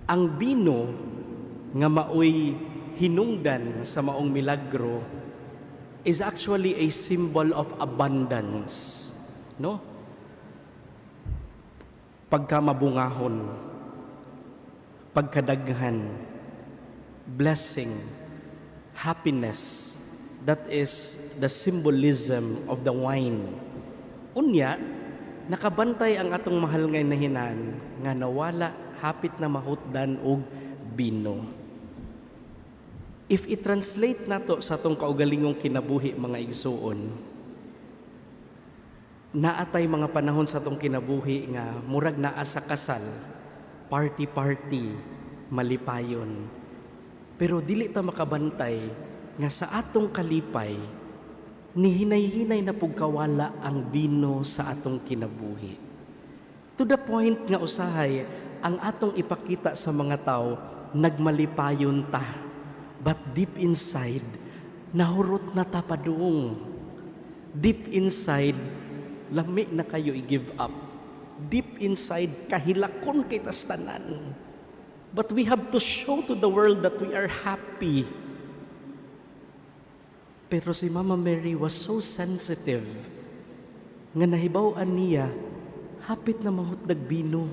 Ang bino nga maoy hinungdan sa maong milagro is actually a symbol of abundance, no? Pagkamabungahon, pagkadaghan, blessing, happiness. That is the symbolism of the wine. Unya, nakabantay ang atong mahal nga inahinan nga nawala hapit na mahutdan og bino. If i-translate nato sa atong kaugalingong kinabuhi mga igsuon, naatay mga panahon sa atong kinabuhi nga murag naa sa kasal, party-party, malipayon. Pero dili ta makabantay nga sa atong kalipay, nihinay-hinay na pugkawala ang bino sa atong kinabuhi. To the point nga usahay, ang atong ipakita sa mga tao, nagmalipayon ta. But deep inside, nahurot na ta paduong. Deep inside, lami na kayo i-give up. Deep inside, kahilakon kay tastanan. But we have to show to the world that we are happy. Pero si Mama Mary was so sensitive nga nahibaw-an niya, hapit na mahutdag bino.